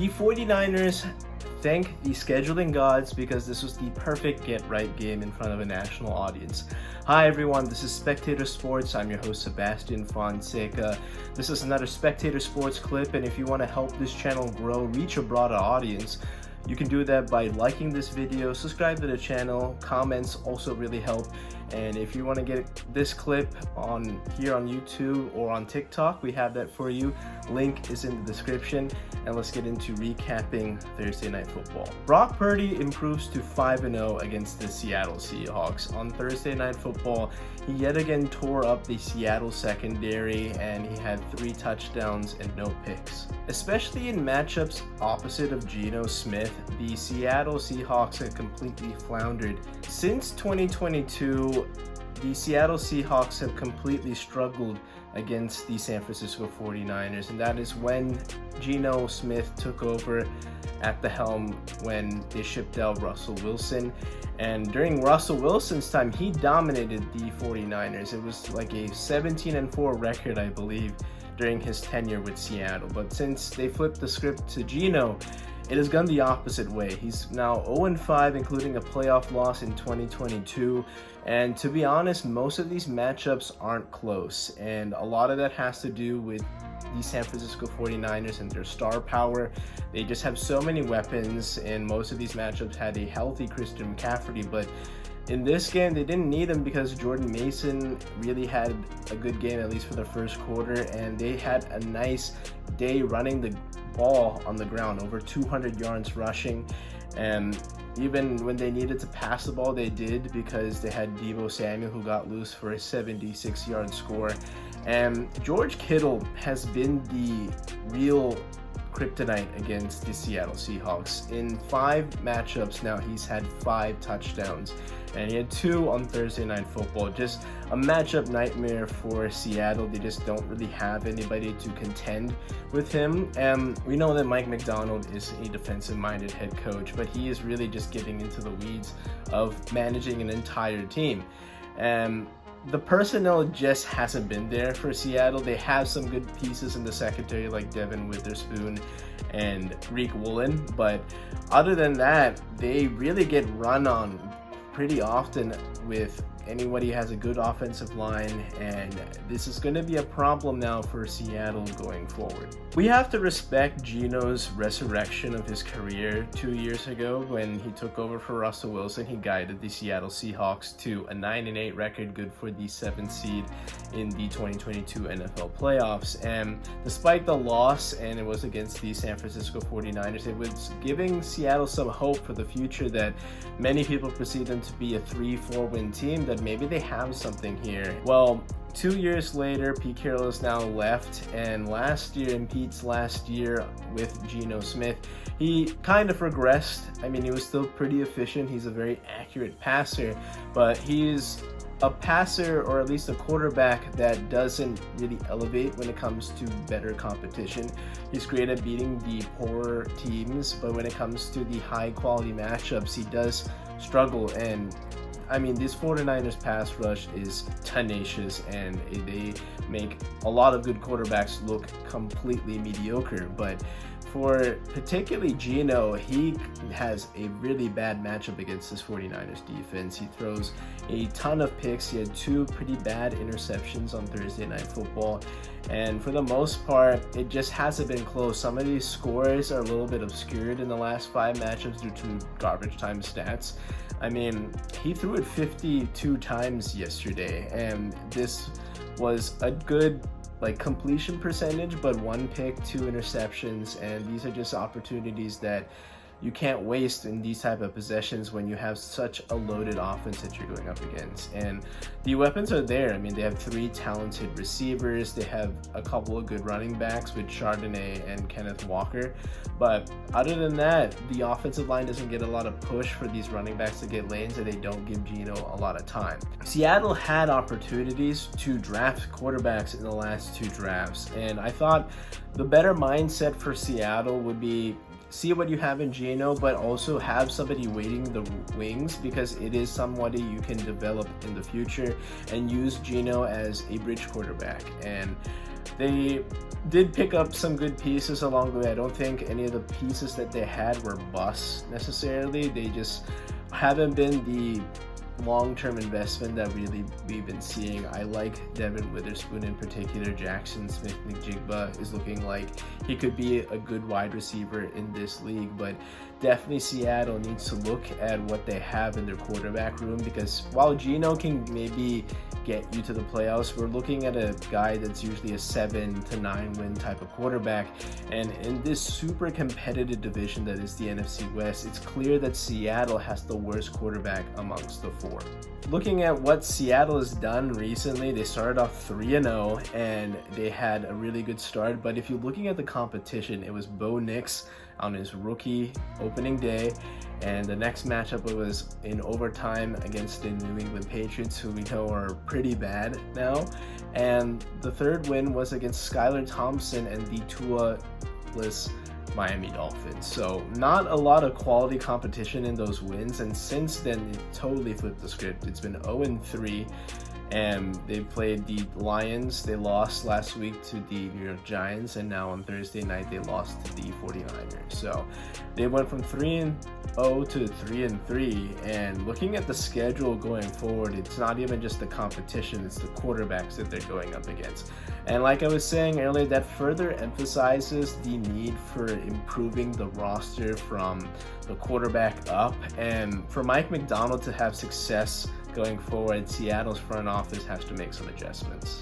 The 49ers thank the scheduling gods because this was the perfect get-right game in front of a national audience. Hi everyone, this is Spectator Sports. I'm your host Sebastian Fonseca. This is another Spectator Sports clip, and if you want to help this channel grow, reach a broader audience, you can do that by liking this video, subscribe to the channel, comments also really help. And if you want to get this clip on here on YouTube or on TikTok, we have that for you. Link is in the description. And let's get into recapping Thursday Night Football. Brock Purdy improves to 5-0 against the Seattle Seahawks. On Thursday Night Football, he yet again tore up the Seattle secondary, and he had 3 touchdowns and no picks. Especially in matchups opposite of Geno Smith, the Seattle Seahawks had completely floundered. Since 2022, the Seattle Seahawks have completely struggled against the San Francisco 49ers, and that is when Geno Smith took over at the helm when they shipped out Russell Wilson. And during Russell Wilson's time, he dominated the 49ers. It was like a 17-4 record, I believe, during his tenure with Seattle. But since they flipped the script to Geno, it has gone the opposite way. He's now 0-5, including a playoff loss in 2022. And to be honest, most of these matchups aren't close. And a lot of that has to do with the San Francisco 49ers and their star power. They just have so many weapons, and most of these matchups had a healthy Christian McCaffrey. But in this game, they didn't need him because Jordan Mason really had a good game, at least for the first quarter. And they had a nice day running the ball on the ground, over 200 yards rushing. And even when they needed to pass the ball, they did, because they had Deebo Samuel, who got loose for a 76-yard score. And George Kittle has been the real kryptonite against the Seattle Seahawks. In 5 matchups now, he's had 5 touchdowns, and he had 2 on Thursday Night Football. Just a matchup nightmare for Seattle. They just don't really have anybody to contend with him. And we know that Mike Macdonald is a defensive-minded head coach, but he is really just getting into the weeds of managing an entire team. And the personnel just hasn't been there for Seattle. They have some good pieces in the secondary like Devin Witherspoon and Reek Woolen, but other than that, they really get run on pretty often with anybody who has a good offensive line, and this is going to be a problem now for Seattle going forward. We have to respect Geno's resurrection of his career 2 years ago when he took over for Russell Wilson. He guided the Seattle Seahawks to a 9-8 record, good for the 7th seed in the 2022 NFL playoffs. And despite the loss, and it was against the San Francisco 49ers, it was giving Seattle some hope for the future that many people perceive them to be a 3-4 win team, that maybe they have something here. Well, 2 years later, Pete Carroll is now left, and last year, in Pete's last year with Geno Smith, he kind of regressed. I mean, he was still pretty efficient. He's a very accurate passer, but he's a passer, or at least a quarterback, that doesn't really elevate when it comes to better competition. He's great at beating the poorer teams, but when it comes to the high quality matchups, he does struggle. And I mean, this 49ers pass rush is tenacious, and they make a lot of good quarterbacks look completely mediocre. But for particularly Geno, he has a really bad matchup against this 49ers defense. He throws a ton of picks. He had 2 pretty bad interceptions on Thursday Night Football. And for the most part, it just hasn't been close. Some of these scores are a little bit obscured in the last 5 matchups due to garbage time stats. I mean, he threw it 52 times yesterday, and this was a good completion percentage, but 1 pick, 2 interceptions, and these are just opportunities that you can't waste in these type of possessions when you have such a loaded offense that you're going up against. And the weapons are there. I mean, they have 3 talented receivers. They have a couple of good running backs with Chardonnay and Kenneth Walker. But other than that, the offensive line doesn't get a lot of push for these running backs to get lanes, and they don't give Geno a lot of time. Seattle had opportunities to draft quarterbacks in the last 2 drafts, and I thought the better mindset for Seattle would be see what you have in Geno, but also have somebody waiting the wings, because it is somebody you can develop in the future and use Geno as a bridge quarterback. And They did pick up some good pieces along the way. I don't think any of the pieces that they had were busts necessarily. They just haven't been the long-term investment that really we've been seeing. I like Devin Witherspoon in particular. Jackson Smith-Njigba is looking like he could be a good wide receiver in this league, but definitely Seattle needs to look at what they have in their quarterback room, because while Geno can maybe get you to the playoffs, we're looking at a guy that's usually a 7 to 9 win type of quarterback, and in this super competitive division that is the NFC West, it's clear that Seattle has the worst quarterback amongst the four. Looking at what Seattle has done recently, they started off 3-0 and they had a really good start, but if you're looking at the competition, it was Bo Nix on his rookie opening day, and the next matchup was in overtime against the New England Patriots, who we know are pretty bad now, and the third win was against Skylar Thompson and the Tua-less Miami Dolphins. So not a lot of quality competition in those wins, and since then it totally flipped the script. It's been 0-3, and they've played the Lions. They lost last week to the New York Giants, and now on Thursday night they lost to the 49ers. So they went from 3-0 to 3-3, and looking at the schedule going forward, it's not even just the competition, it's the quarterbacks that they're going up against. And like I was saying earlier, that further emphasizes the need for improving the roster from the quarterback up, and for Mike Macdonald to have success going forward, Seattle's front office has to make some adjustments.